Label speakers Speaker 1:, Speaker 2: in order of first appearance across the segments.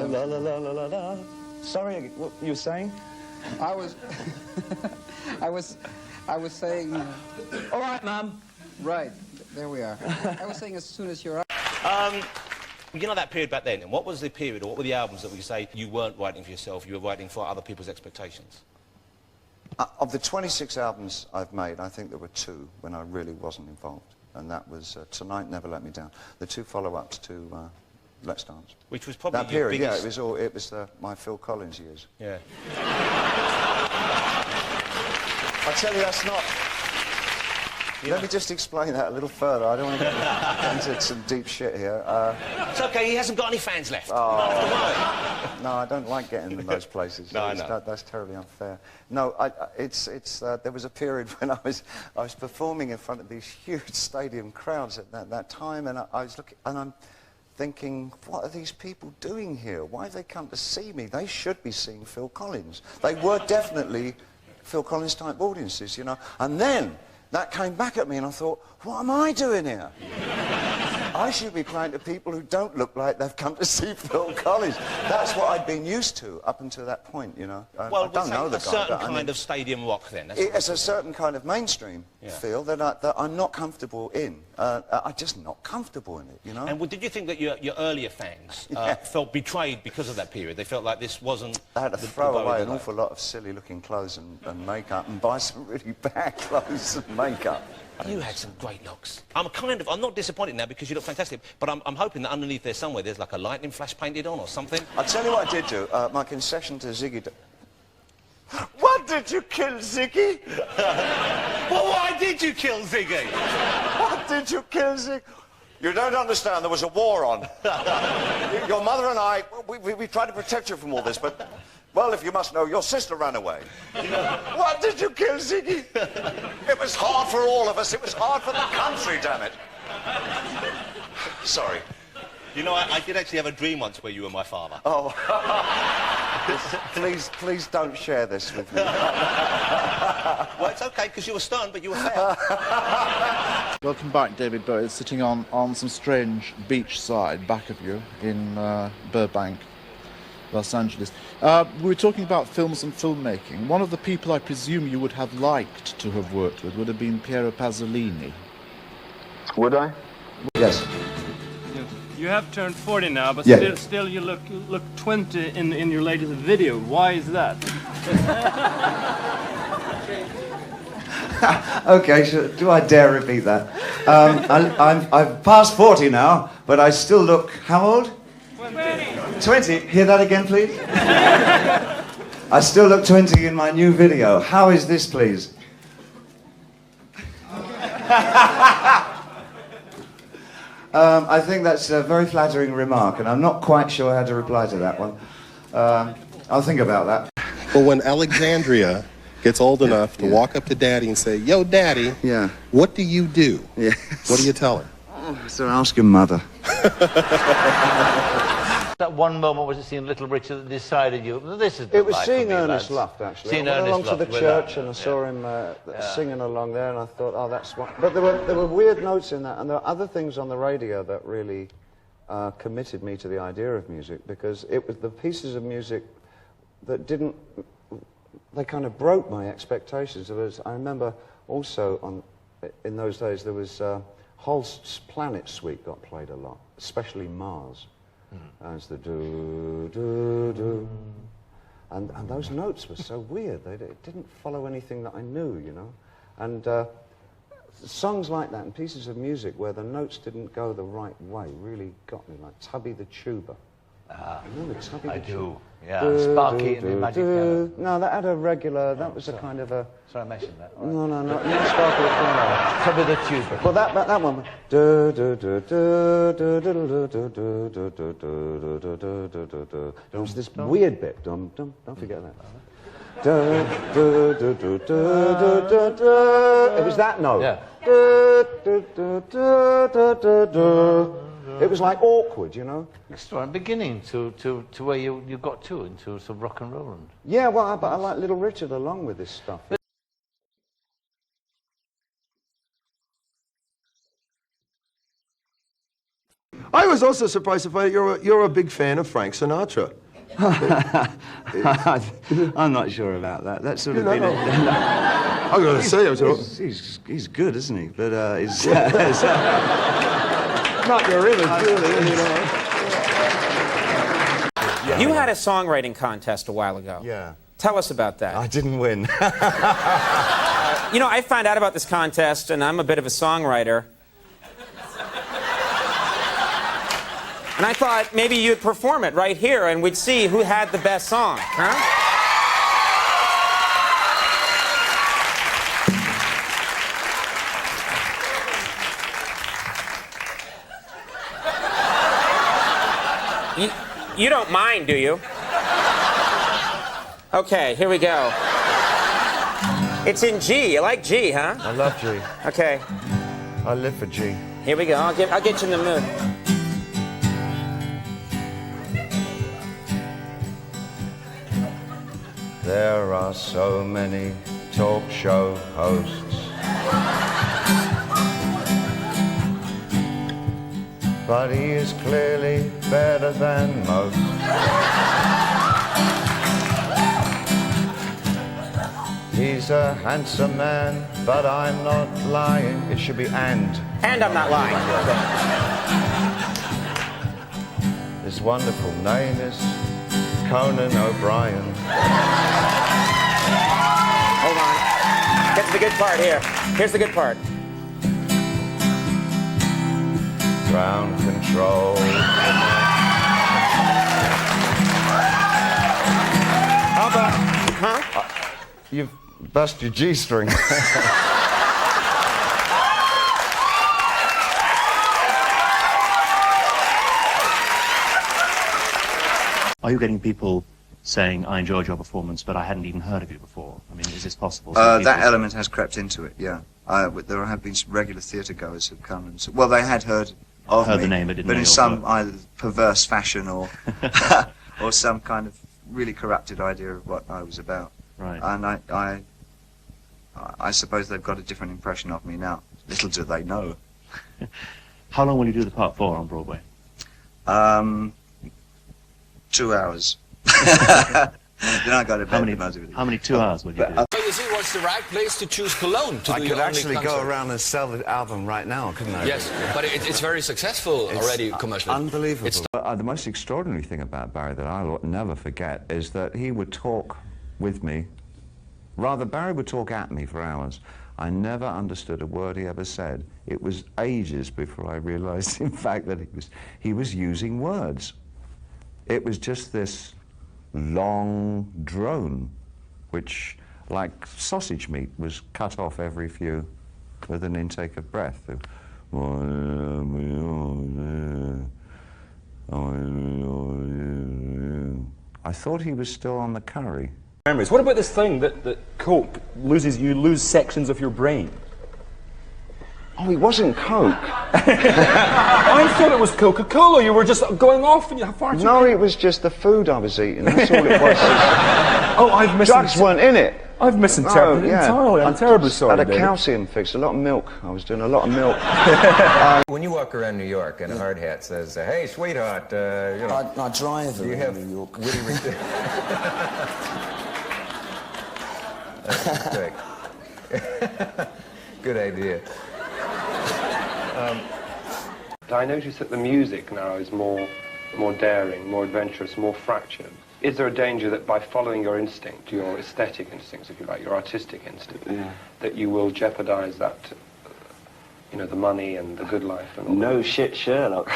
Speaker 1: la la la la la la. Sorry, what you were saying?
Speaker 2: I was, I was saying.
Speaker 1: All right, Mum.
Speaker 2: Right, there we are. I was saying as soon as you're up.
Speaker 3: You know that period back then, and what was the period, or what were the albums that we say you weren't writing for yourself, you were writing for other people's expectations?
Speaker 4: Of the 26 albums I've made, I think there were 2 when I really wasn't involved. And that was Tonight Never Let Me Down. The 2 follow-ups to Let's Dance.
Speaker 3: Which was probably
Speaker 4: that period,
Speaker 3: biggest...
Speaker 4: yeah, it was my Phil Collins years.
Speaker 3: Yeah.
Speaker 4: I tell you, that's not... Let me just explain that a little further. I don't want to get into some deep shit here.
Speaker 3: It's okay, he hasn't got any fans left.
Speaker 4: Oh. No, I don't like getting in those places.
Speaker 3: No, I know.
Speaker 4: That's terribly unfair. No, there was a period when I was performing in front of these huge stadium crowds at that time, and I was looking, and I'm thinking, what are these people doing here? Why have they come to see me? They should be seeing Phil Collins. They were definitely Phil Collins type audiences, you know. And then that came back at me, and I thought, what am I doing here? I should be playing to people who don't look like they've come to see Phil Collins. That's what I'd been used to up until that point, you know.
Speaker 3: Well,
Speaker 4: I don't know the guy,
Speaker 3: a certain
Speaker 4: but
Speaker 3: kind of stadium rock, then.
Speaker 4: It's a certain kind of mainstream feel that I'm not comfortable in. I'm just not comfortable in it, you know.
Speaker 3: And did you think that your earlier fans felt betrayed because of that period? They felt like this wasn't...
Speaker 4: They had to throw away an awful lot of silly-looking clothes and makeup and buy some really bad clothes and makeup.
Speaker 3: You had some great looks. I'm not disappointed now because you look fantastic, but I'm hoping that underneath there somewhere there's like a lightning flash painted on or something.
Speaker 4: I'll tell you what I did do. My concession to Ziggy... What did you kill Ziggy?
Speaker 3: Well, why did you kill Ziggy?
Speaker 4: What did you kill Ziggy? You don't understand, there was a war on. Your mother and I, we tried to protect you from all this, but... Well, if you must know, your sister ran away. What did you kill Ziggy? It was hard for all of us. It was hard for the country, damn it. Sorry.
Speaker 3: You know, I did actually have a dream once where you were my father.
Speaker 4: Oh. Please don't share this with me.
Speaker 3: Well, it's okay, because you were stunned, but you were fair.
Speaker 5: Welcome back, David Bowie, sitting on some strange beach side back of you in Burbank, Los Angeles. We were talking about films and filmmaking. One of the people I presume you would have liked to have worked with would have been Piero Pasolini.
Speaker 4: Would I? Yes.
Speaker 6: You have turned 40 now, but
Speaker 4: yeah.
Speaker 6: still you look 20 in your latest video. Why is that?
Speaker 7: Okay, so do I dare repeat that? I've passed 40 now, but I still look, how old? 20. Hear that again, please? I still look 20 in my new video. How is this, please? I think that's a very flattering remark, and I'm not quite sure how to reply to that one. I'll think about that.
Speaker 8: Well, when Alexandria gets old enough to walk up to Daddy and say, "Yo, Daddy, what do you do?"
Speaker 7: Yes.
Speaker 8: What do you tell her?
Speaker 7: So ask your mother.
Speaker 9: That one moment was it seeing Little Richard that decided this is the
Speaker 4: It was
Speaker 9: life
Speaker 4: seeing
Speaker 9: for me,
Speaker 4: Ernest
Speaker 9: lads.
Speaker 4: Luft, actually.
Speaker 9: Seeing
Speaker 4: I went
Speaker 9: Ernest
Speaker 4: along to
Speaker 9: Luft
Speaker 4: the
Speaker 9: with
Speaker 4: church
Speaker 9: that.
Speaker 4: and I saw him singing along there, and I thought, oh, that's what... But there were weird notes in that, and there were other things on the radio that really committed me to the idea of music, because it was the pieces of music that didn't... They kind of broke my expectations. I remember also in those days there was Holst's Planet Suite got played a lot, especially Mars. As the do, and those notes were so weird. It didn't follow anything that I knew, you know. And songs like that and pieces of music where the notes didn't go the right way really got me, like Tubby the Tuba. Remember Tubby the Tuba?
Speaker 9: Yeah, Sparky and the Magic Piano.
Speaker 4: No, that had a regular, that was a kind of a...
Speaker 9: Sorry, I mentioned that. Right.
Speaker 4: No, not Sparky the Piano.
Speaker 9: Tubby the Tuba.
Speaker 4: Well, that one. There was this weird bit. Don't forget that. It was that note.
Speaker 9: Yeah.
Speaker 4: It was like awkward, you know.
Speaker 9: Extraordinary beginning to where you got to into some rock and roll.
Speaker 4: Yeah, well, but I like Little Richard along with this stuff.
Speaker 10: I was also surprised to find out you're a big fan of Frank Sinatra.
Speaker 7: I'm not sure about that. That's sort of
Speaker 10: I'm going to say,
Speaker 7: he's good, isn't he? But he's
Speaker 10: not your image, really. You know.
Speaker 11: You had a songwriting contest a while ago.
Speaker 7: Yeah.
Speaker 11: Tell us about that.
Speaker 7: I didn't win.
Speaker 11: You know, I found out about this contest, and I'm a bit of a songwriter. And I thought maybe you'd perform it right here, and we'd see who had the best song, huh? You don't mind, do you? Okay, here we go. It's in G. You like G, huh?
Speaker 4: I love G.
Speaker 11: Okay.
Speaker 4: I live for G.
Speaker 11: Here we go. I'll get you in the mood.
Speaker 4: There are so many talk show hosts, but he is clearly better than most. He's a handsome man, but I'm not lying. It should be and.
Speaker 11: And I'm not lying.
Speaker 4: His wonderful name is Conan O'Brien.
Speaker 11: Hold on. Get to the good part here. Here's the good part.
Speaker 4: Ground control.
Speaker 11: How about, huh?
Speaker 4: You've bust your G-string.
Speaker 12: Are you getting people saying, I enjoyed your performance, but I hadn't even heard of you before? I mean, is this possible?
Speaker 13: That element has crept into it, yeah. There have been some regular theatre goers who've come and well, they had heard of me,
Speaker 12: the name, but
Speaker 13: in some either perverse fashion or or some kind of really corrupted idea of what I was about.
Speaker 12: Right.
Speaker 13: And I suppose they've got a different impression of me now. Little do they know.
Speaker 12: How long will you do the part for on Broadway?
Speaker 13: 2 hours. Then I got it.
Speaker 12: How many 2 hours will you do?
Speaker 14: You see, what's the right place to choose Cologne to do
Speaker 7: I
Speaker 14: your
Speaker 7: could
Speaker 14: only
Speaker 7: actually
Speaker 14: concert?
Speaker 7: go around and sell the album right now, couldn't I?
Speaker 14: Yes, but it's very successful already commercially.
Speaker 7: Unbelievable.
Speaker 4: The most extraordinary thing about Barry that I'll never forget is that he would talk with me. Rather, Barry would talk at me for hours. I never understood a word he ever said. It was ages before I realized, in fact, that he was using words. It was just this long drone, which, like sausage meat, was cut off every few with an intake of breath. I thought he was still on the curry.
Speaker 1: Memories. What about this thing that coke you lose sections of your brain?
Speaker 4: Oh, it wasn't Coke.
Speaker 1: I thought it was Coca-Cola. You were just going off and you farted.
Speaker 4: No, it was just the food I was eating. That's all it was.
Speaker 1: Oh, I've misinterpreted.
Speaker 4: Drugs weren't in it.
Speaker 1: I've misinterpreted entirely. I'm terribly sorry.
Speaker 4: I had a
Speaker 1: David.
Speaker 4: calcium fix, a lot of milk. I was doing a lot of milk.
Speaker 15: When you walk around New York and a hard hat says, "Hey, sweetheart," you know,
Speaker 2: I drive
Speaker 15: you have
Speaker 2: New York.
Speaker 15: witty That's correct. Good idea.
Speaker 16: I notice that the music now is more daring, more adventurous, more fractured. Is there a danger that by following your instinct, your aesthetic instincts, if you like, your artistic instinct, that you will jeopardize that, the money and the good life? And all
Speaker 17: no shit, Sherlock.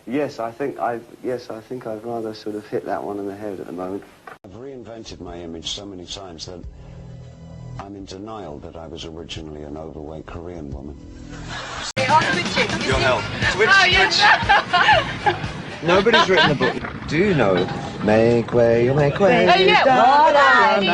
Speaker 17: Yes, I think I've rather sort of hit that one on the head at the moment. I've reinvented my image so many times that I'm in denial that I was originally an overweight Korean woman.
Speaker 18: Your help.
Speaker 17: Switch. Nobody's written the book. Do you know? Make way, make way.
Speaker 18: 我爱你，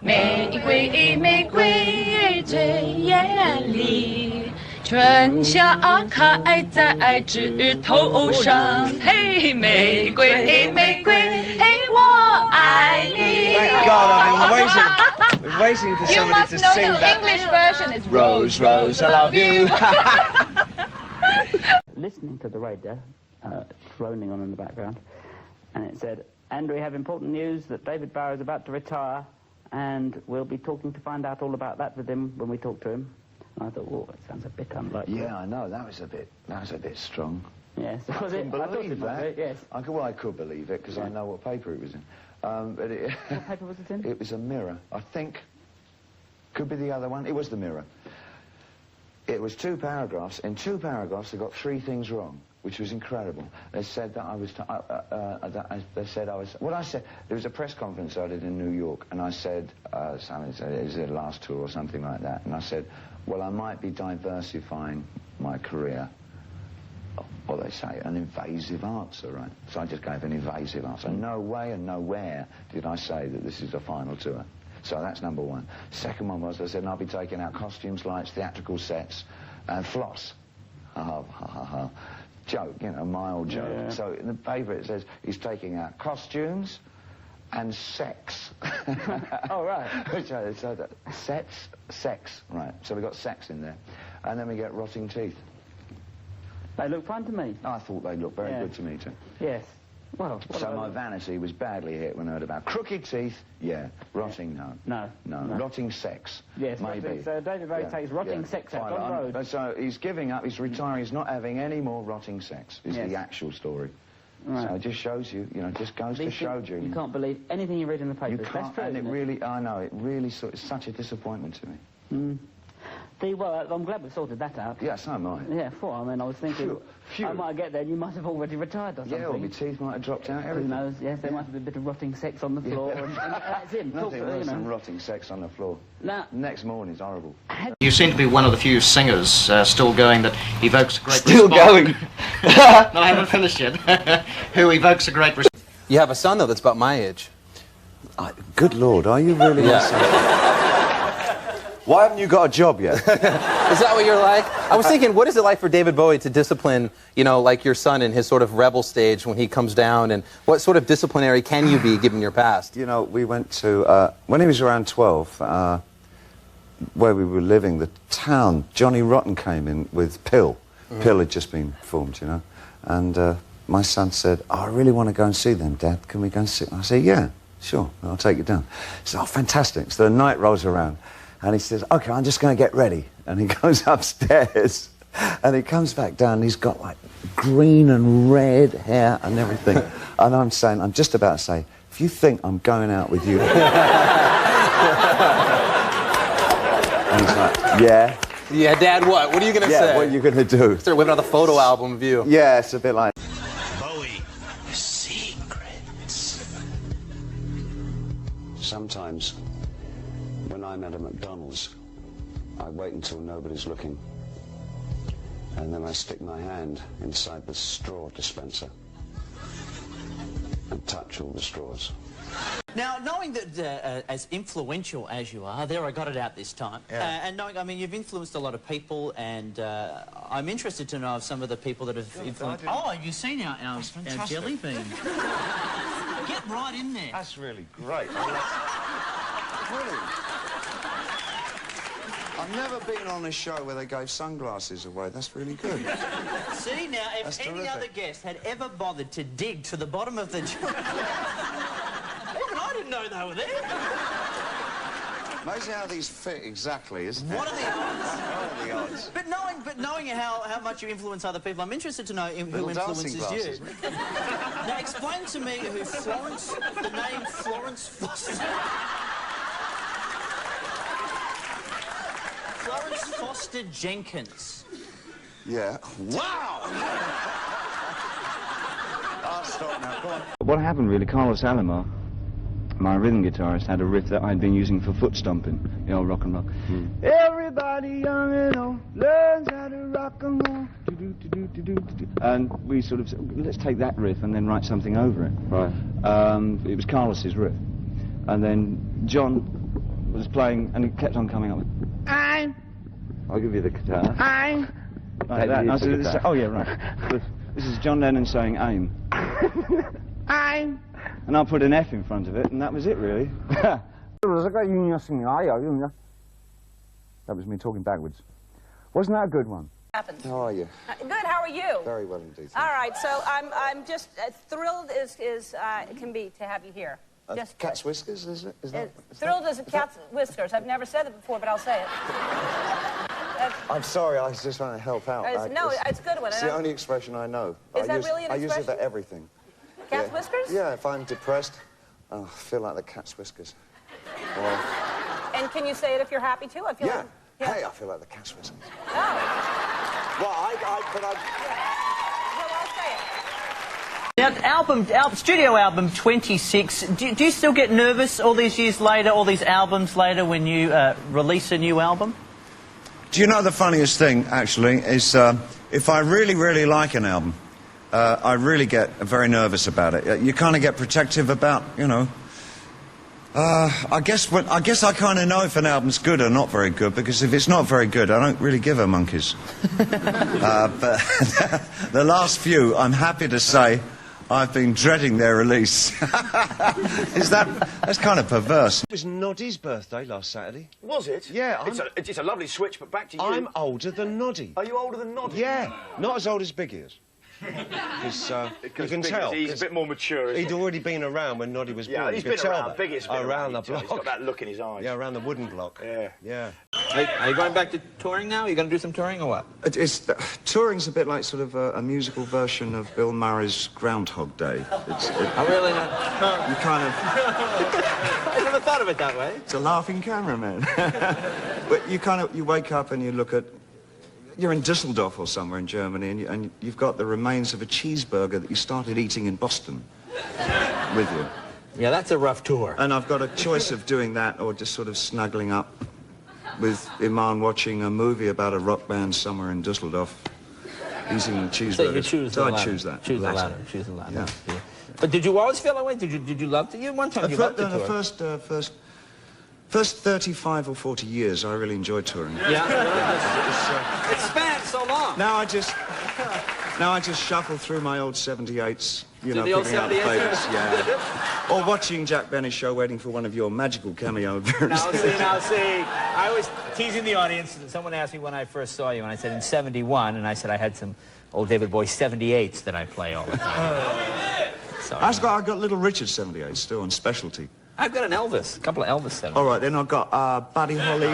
Speaker 18: 玫瑰玫瑰最艳丽，春夏开在枝头上。嘿，玫瑰玫瑰，嘿，我爱你。
Speaker 17: God, I've been waiting for somebody to sing that.
Speaker 18: English version is
Speaker 17: Rose, Rose, I love you.
Speaker 19: listening to the radio, droning on in the background, and it said, "And we have important news that David Bowie is about to retire, and we'll be talking to find out all about that with him when we talk to him." And I thought, "Oh, it sounds a bit unlikely."
Speaker 7: Yeah, I know. That was a bit strong.
Speaker 19: Yes.
Speaker 7: I couldn't believe that.
Speaker 19: Yes.
Speaker 7: I could believe it because I know what paper it was in. But
Speaker 19: what paper was it in?
Speaker 7: It was a Mirror, I think. Could be the other one. It was the Mirror. It was 2 paragraphs. In 2 paragraphs, they got 3 things wrong, which was incredible. They said that I was. They said I was. What I said. There was a press conference I did in New York, and I said something. Said, "Is it the last tour or something like that?" And I said, "Well, I might be diversifying my career." Or they say an invasive answer, right? So I just gave an invasive answer. No way and nowhere did I say that this is the final tour. So that's number one. Second one was I said, I'll be taking out costumes, lights, theatrical sets, and floss. Joke, you know, mild joke. Yeah. So in the paper it says he's taking out costumes and sex.
Speaker 19: Oh, right.
Speaker 7: So sex, right. So we got sex in there. And then we get rotting teeth.
Speaker 19: They look fun to me.
Speaker 7: I thought they looked very good to me too.
Speaker 19: Yes. Well,
Speaker 7: so my vanity was badly hit when I heard about crooked teeth. Yeah. Rotting, no. No. Rotting sex.
Speaker 19: Yes.
Speaker 7: Maybe.
Speaker 19: So David Bowie takes rotting sex out on the road.
Speaker 7: So he's giving up. He's retiring. He's not having any more rotting sex. Is the actual story. Right. So it just shows you. You know, just goes to show you.
Speaker 19: You can't believe anything you read in the papers.
Speaker 7: You can't. And it really. I know. It really. It's such a disappointment to me.
Speaker 19: Mm. Well, I'm glad we sorted that out.
Speaker 7: Yeah, so am I.
Speaker 19: Yeah, I mean, I was thinking, I might get there and you might have already retired or something.
Speaker 7: Yeah, or my teeth might have dropped out, everything.
Speaker 19: Who knows, yes, there might have been a bit of rotting sex on the floor, and that's him.
Speaker 7: Nothing worse than rotting sex on the floor.
Speaker 19: Now,
Speaker 7: next morning's horrible.
Speaker 20: You seem to be one of the few singers still going that evokes a great
Speaker 7: Still going?
Speaker 20: No, I haven't finished yet. Who evokes a great response.
Speaker 11: You have a son, though, that's about my age.
Speaker 7: Good Lord, are you really? Why haven't you got a job yet?
Speaker 11: Is that what you're like? I was thinking, what is it like for David Bowie to discipline, you know, like your son in his sort of rebel stage when he comes down, and what sort of disciplinary can you be given your past?
Speaker 4: You know, we went to, when he was around 12, where we were living, the town, Johnny Rotten came in with Pill. Pill had just been formed, you know, and my son said, I really want to go and see them, Dad. Can we go and see them? I said, yeah, sure, I'll take you down. He said, oh, fantastic. So the night rolls around. And he says, OK, I'm just going to get ready. And he goes upstairs, and he comes back down, and he's got, like, green and red hair and everything. And I'm just about to say, if you think I'm going out with you... And he's like, yeah.
Speaker 11: Yeah, Dad, what? What are you going to say?
Speaker 4: Yeah, what are you going to do?
Speaker 11: Start whipping out the photo album of you.
Speaker 4: Yeah, it's a bit like...
Speaker 21: Bowie, secrets.
Speaker 17: Sometimes... when I'm at a McDonald's, I wait until nobody's looking, and then I stick my hand inside the straw dispenser and touch all the straws.
Speaker 22: Now, knowing that as influential as you are, there I got it out this time, and knowing, I mean, you've influenced a lot of people, and I'm interested to know of some of the people that have influenced... Oh, have you seen our jelly bean? Get right in there.
Speaker 7: That's really great. Brilliant. I've never been on a show where they gave sunglasses away. That's really good.
Speaker 22: See, now, if any other guest had ever bothered to dig to the bottom of the... Even I didn't know they were there.
Speaker 7: Amazing how these fit exactly, isn't it?
Speaker 22: What are the odds?
Speaker 7: What are the odds?
Speaker 22: But knowing how much you influence other people, I'm interested to know who influences you. Now, explain to me who the name Florence Foster... Florence Foster Jenkins.
Speaker 7: Yeah. Wow! I'll stop now, go on.
Speaker 23: What happened really, Carlos Alomar, my rhythm guitarist, had a riff that I'd been using for foot stomping, the old rock and roll. Everybody young and old learns how to rock and roll. And we sort of said, let's take that riff and then write something over it. Right. It was Carlos's riff. And then John was playing, and he kept on coming up with, I'll give you the guitar. Like that. And said, oh, yeah, right. This is John Lennon saying aim. And I'll put an F in front of it, and that was it, really. That was me talking backwards. Wasn't that a good one?
Speaker 3: happens.
Speaker 4: How are you?
Speaker 3: Good. How are you?
Speaker 4: Very well indeed.
Speaker 3: All right. So I'm just thrilled as it can be to have you here. Just
Speaker 4: cat's whiskers, is it? Is that?
Speaker 3: Thrilled as a cat's whiskers. I've never said it before, but I'll say it.
Speaker 4: I'm sorry. I was just trying to help out.
Speaker 3: No, it's a good one.
Speaker 4: It's the only expression I know.
Speaker 3: Is that really an
Speaker 4: I
Speaker 3: expression?
Speaker 4: use it for everything.
Speaker 3: Cat's whiskers?
Speaker 4: Yeah. If I'm depressed, I feel like the cat's whiskers. Or,
Speaker 3: And can you say it if you're happy too? I feel like,
Speaker 4: Hey, I feel like the cat's whiskers.
Speaker 3: Oh.
Speaker 4: Well,
Speaker 22: Now, studio album 26. Do you still get nervous all these years later, all these albums later, when you release a new album?
Speaker 7: Do you know the funniest thing, actually, is if I really, really like an album, I really get very nervous about it. You kind of get protective about, you know. I guess I kind of know if an album's good or not very good, because if it's not very good, I don't really give a monkeys. But the last few, I'm happy to say, I've been dreading their release. That's kind of perverse.
Speaker 10: It was Noddy's birthday last Saturday.
Speaker 1: Was it?
Speaker 10: Yeah.
Speaker 1: It's a lovely switch, but back to you.
Speaker 10: I'm older than Noddy.
Speaker 1: Are you older than Noddy?
Speaker 10: Yeah. Not as old as Biggie is. Because you can tell.
Speaker 1: He's a bit more mature,
Speaker 10: He'd already been around when Noddy was born.
Speaker 1: Yeah, he's been around. Biggie's been
Speaker 10: around the block.
Speaker 1: He's got that look in his eyes.
Speaker 10: Yeah, around the wooden block.
Speaker 1: Yeah.
Speaker 10: Yeah.
Speaker 11: Are you going back to touring now? Are you going to do some touring or what?
Speaker 4: Touring's a bit like sort of a musical version of Bill Murray's Groundhog Day.
Speaker 11: I really not.
Speaker 4: You kind of...
Speaker 11: I never thought of it that way.
Speaker 4: It's a laughing cameraman. But you wake up and you look at... You're in Düsseldorf or somewhere in Germany, and you've got the remains of a cheeseburger that you started eating in Boston with you.
Speaker 11: Yeah, that's a rough tour.
Speaker 4: And I've got a choice of doing that or just sort of snuggling up with Iman watching a movie about a rock band somewhere in Düsseldorf eating cheeseburgers.
Speaker 11: So you choose the latter.
Speaker 4: I'd choose that.
Speaker 11: Choose the latter. Choose the latter.
Speaker 4: Yeah.
Speaker 11: But did you always feel that way? Did you love to? You one time you loved to tour.
Speaker 4: The first 35 or 40 years, I really enjoyed touring.
Speaker 11: Yeah. It spanned so long.
Speaker 4: Now I just shuffle through my old 78s, you know,
Speaker 11: the old
Speaker 4: picking out
Speaker 11: 78s?
Speaker 4: favourites, yeah. Or watching Jack Benny's show, waiting for one of your magical cameo appearances.
Speaker 22: Now see, I was teasing the audience. Someone asked me when I first saw you, and I said in '71, and I said I had some old David Bowie 78s that I play all the time.
Speaker 4: I've got Little Richard 78s still on specialty.
Speaker 22: I've got an Elvis, a couple of Elvis 78s.
Speaker 4: All right, then I've got Buddy Holly.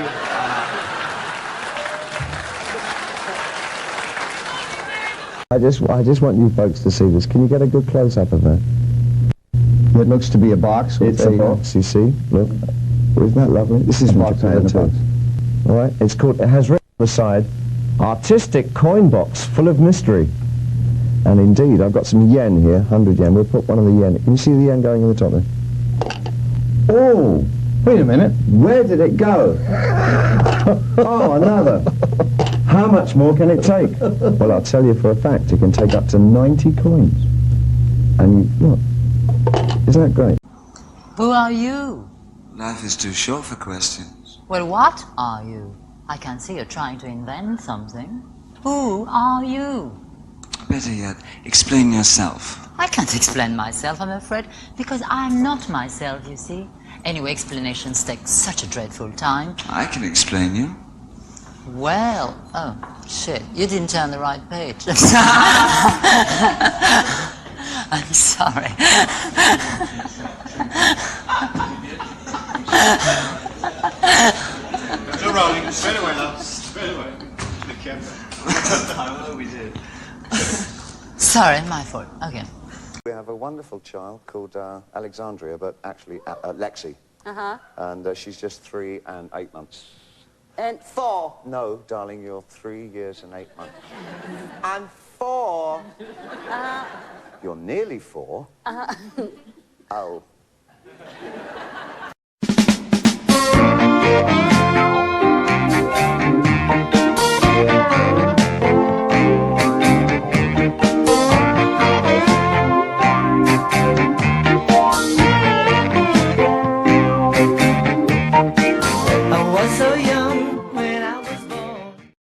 Speaker 5: I just want you folks to see this. Can you get a good close-up of that? It looks to be a box. It's a box, you see. Look. Isn't that lovely? This is from Japan, too. All right, it has written on the side, artistic coin box full of mystery. And indeed, I've got some yen here, 100 yen. We'll put one of the yen. Can you see the yen going in the top there? Oh, wait a minute. Where did it go? Oh, another. How much more can it take? Well, I'll tell you for a fact, it can take up to 90 coins. And look, isn't that great?
Speaker 21: Who are you?
Speaker 13: Life is too short for questions.
Speaker 21: Well, what are you? I can see you're trying to invent something. Who are you?
Speaker 13: Better yet, explain yourself.
Speaker 21: I can't explain myself, I'm afraid, because I'm not myself, you see. Anyway, explanations take such a dreadful time.
Speaker 13: I can explain you.
Speaker 21: Well, oh, shit, you didn't turn the right page. I'm sorry.
Speaker 7: No rolling. Straight away, love. Straight away. The camera. I know we did.
Speaker 21: Sorry, my fault. Okay.
Speaker 4: We have a wonderful child called Alexandria, but actually Lexi.
Speaker 3: Uh-huh.
Speaker 4: And she's just 3 and 8 months.
Speaker 3: And 4.
Speaker 4: No, darling, you're 3 years and 8 months.
Speaker 3: I'm 4.
Speaker 4: You're nearly 4.
Speaker 3: Uh-huh.
Speaker 4: Oh.